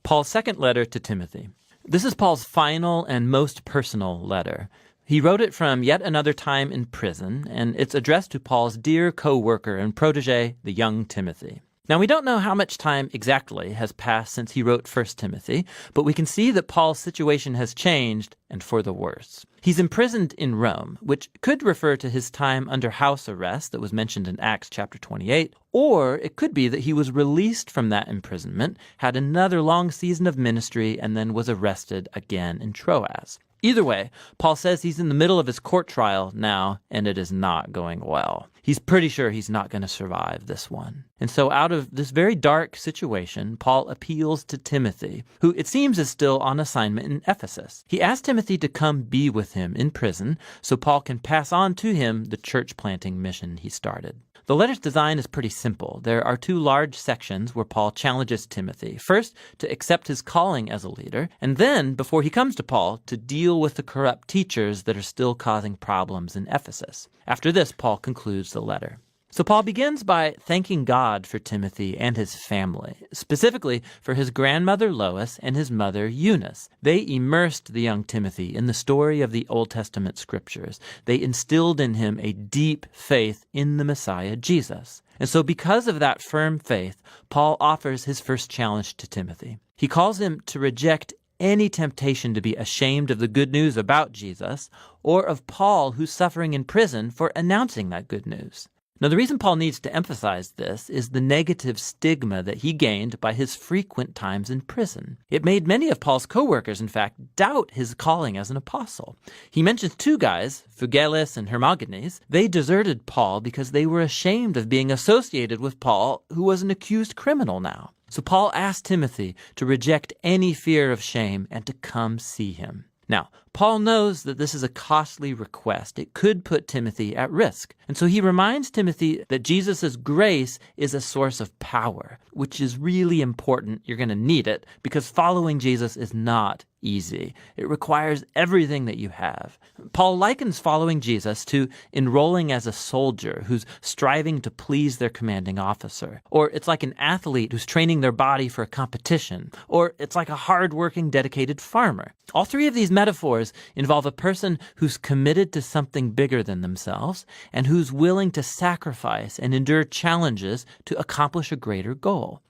Paul's second letter to Timothy. This is Paul's final and most personal letter. He wrote it from yet another time in prison, and it's addressed to Paul's dear co-worker and protege, the young Timothy. Now, we don't know how much time exactly has passed since he wrote 1 Timothy, but we can see that Paul's situation has changed, and for the worse. He's imprisoned in Rome, which could refer to his time under house arrest that was mentioned in Acts chapter 28, or it could be that he was released from that imprisonment, had another long season of ministry, and then was arrested again in Troas. Either way, Paul says he's in the middle of his court trial now, and it is not going well. He's pretty sure he's not going to survive this one. And so out of this very dark situation, Paul appeals to Timothy, who it seems is still on assignment in Ephesus. He asks Timothy to come be with him in prison so Paul can pass on to him the church planting mission he started. The letter's design is pretty simple. There are two large sections where Paul challenges Timothy. First, to accept his calling as a leader, and then, before he comes to Paul, to deal with the corrupt teachers that are still causing problems in Ephesus. After this, Paul concludes the letter. So Paul begins by thanking God for Timothy and his family, specifically for his grandmother Lois and his mother Eunice. They immersed the young Timothy in the story of the Old Testament scriptures. They instilled in him a deep faith in the Messiah, Jesus. And so because of that firm faith, Paul offers his first challenge to Timothy. He calls him to reject any temptation to be ashamed of the good news about Jesus, or of Paul who's suffering in prison for announcing that good news. Now, the reason Paul needs to emphasize this is the negative stigma that he gained by his frequent times in prison. It made many of Paul's co-workers, in fact, doubt his calling as an apostle. He mentions two guys, Phygellus and Hermogenes. They deserted Paul because they were ashamed of being associated with Paul, who was an accused criminal now. So Paul asked Timothy to reject any fear of shame and to come see him. Now, Paul knows that this is a costly request. It could put Timothy at risk. And so he reminds Timothy that Jesus' grace is a source of power, which is really important. You're going to need it because following Jesus is not easy. It requires everything that you have. Paul likens following Jesus to enrolling as a soldier who's striving to please their commanding officer. Or it's like an athlete who's training their body for a competition. Or it's like a hardworking, dedicated farmer. All three of these metaphors involve a person who's committed to something bigger than themselves and who's willing to sacrifice and endure challenges to accomplish a greater goal.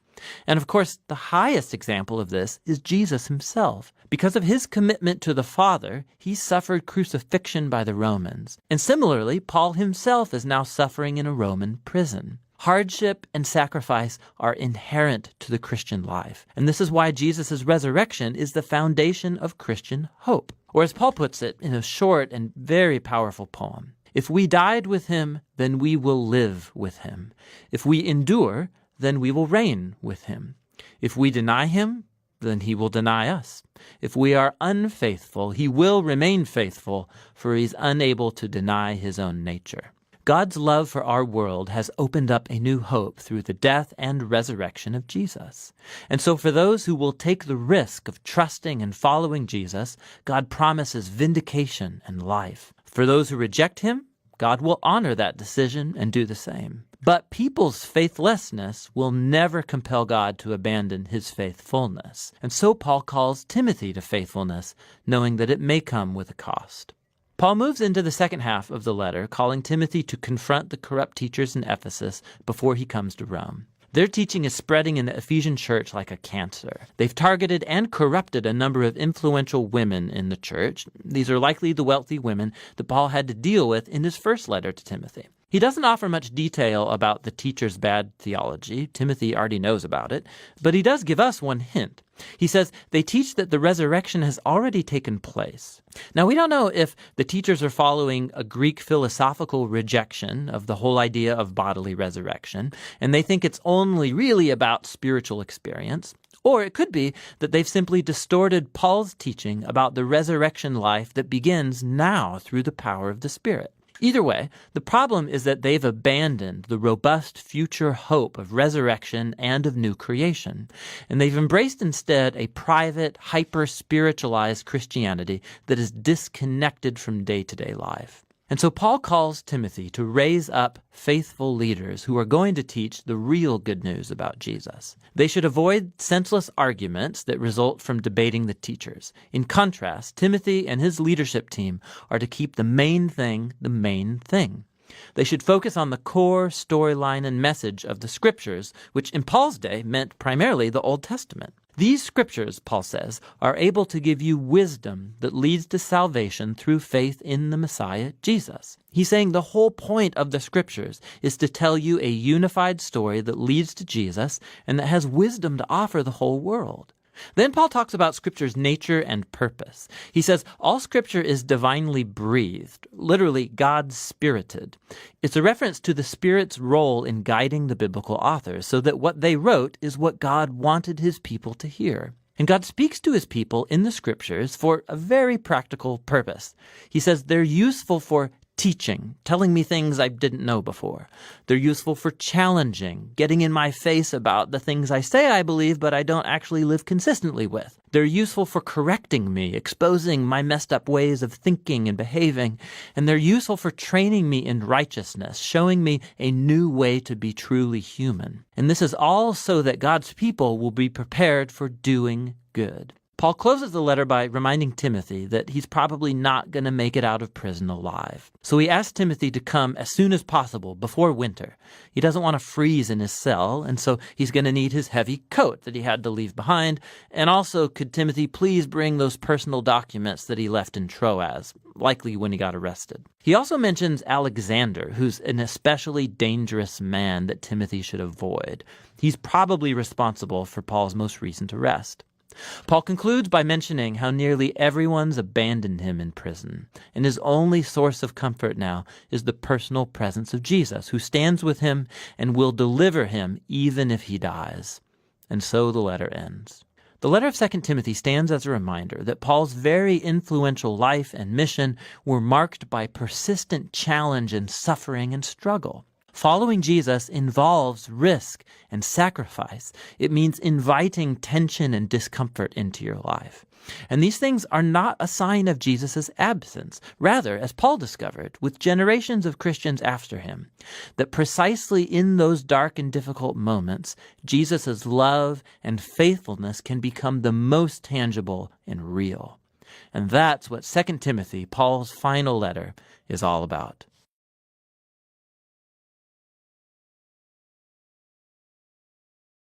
And of course, the highest example of this is Jesus himself. Because of his commitment to the Father, he suffered crucifixion by the Romans. And similarly, Paul himself is now suffering in a Roman prison. Hardship and sacrifice are inherent to the Christian life. And this is why Jesus' resurrection is the foundation of Christian hope. Or as Paul puts it in a short and very powerful poem, if we died with him, then we will live with him. If we endure, then we will reign with him. If we deny him, then he will deny us. If we are unfaithful, he will remain faithful, for he's unable to deny his own nature. God's love for our world has opened up a new hope through the death and resurrection of Jesus. And so for those who will take the risk of trusting and following Jesus, God promises vindication and life. For those who reject him, God will honor that decision and do the same. But people's faithlessness will never compel God to abandon his faithfulness. And so Paul calls Timothy to faithfulness, knowing that it may come with a cost. Paul moves into the second half of the letter, calling Timothy to confront the corrupt teachers in Ephesus before he comes to Rome. Their teaching is spreading in the Ephesian church like a cancer. They've targeted and corrupted a number of influential women in the church. These are likely the wealthy women that Paul had to deal with in his first letter to Timothy. He doesn't offer much detail about the teacher's bad theology. Timothy already knows about it. But he does give us one hint. He says they teach that the resurrection has already taken place. Now, we don't know if the teachers are following a Greek philosophical rejection of the whole idea of bodily resurrection, and they think it's only really about spiritual experience. Or it could be that they've simply distorted Paul's teaching about the resurrection life that begins now through the power of the Spirit. Either way, the problem is that they've abandoned the robust future hope of resurrection and of new creation, and they've embraced instead a private, hyper-spiritualized Christianity that is disconnected from day-to-day life. And so Paul calls Timothy to raise up faithful leaders who are going to teach the real good news about Jesus. They should avoid senseless arguments that result from debating the teachers. In contrast, Timothy and his leadership team are to keep the main thing the main thing. They should focus on the core storyline and message of the Scriptures, which in Paul's day meant primarily the Old Testament. These Scriptures, Paul says, are able to give you wisdom that leads to salvation through faith in the Messiah, Jesus. He's saying the whole point of the Scriptures is to tell you a unified story that leads to Jesus and that has wisdom to offer the whole world. Then Paul talks about Scripture's nature and purpose. He says all Scripture is divinely breathed, literally God-spirited. It's a reference to the Spirit's role in guiding the biblical authors so that what they wrote is what God wanted his people to hear. And God speaks to his people in the Scriptures for a very practical purpose. He says they're useful for teaching, telling me things I didn't know before. They're useful for challenging, getting in my face about the things I say I believe but I don't actually live consistently with. They're useful for correcting me, exposing my messed up ways of thinking and behaving. And they're useful for training me in righteousness, showing me a new way to be truly human. And this is all so that God's people will be prepared for doing good. Paul closes the letter by reminding Timothy that he's probably not going to make it out of prison alive. So he asks Timothy to come as soon as possible, before winter. He doesn't want to freeze in his cell, and so he's going to need his heavy coat that he had to leave behind. And also, could Timothy please bring those personal documents that he left in Troas, likely when he got arrested. He also mentions Alexander, who's an especially dangerous man that Timothy should avoid. He's probably responsible for Paul's most recent arrest. Paul concludes by mentioning how nearly everyone's abandoned him in prison, and his only source of comfort now is the personal presence of Jesus, who stands with him and will deliver him even if he dies. And so the letter ends. The letter of 2 Timothy stands as a reminder that Paul's very influential life and mission were marked by persistent challenge and suffering and struggle. Following Jesus involves risk and sacrifice. It means inviting tension and discomfort into your life. And these things are not a sign of Jesus' absence. Rather, as Paul discovered with generations of Christians after him, that precisely in those dark and difficult moments, Jesus' love and faithfulness can become the most tangible and real. And that's what 2 Timothy, Paul's final letter, is all about.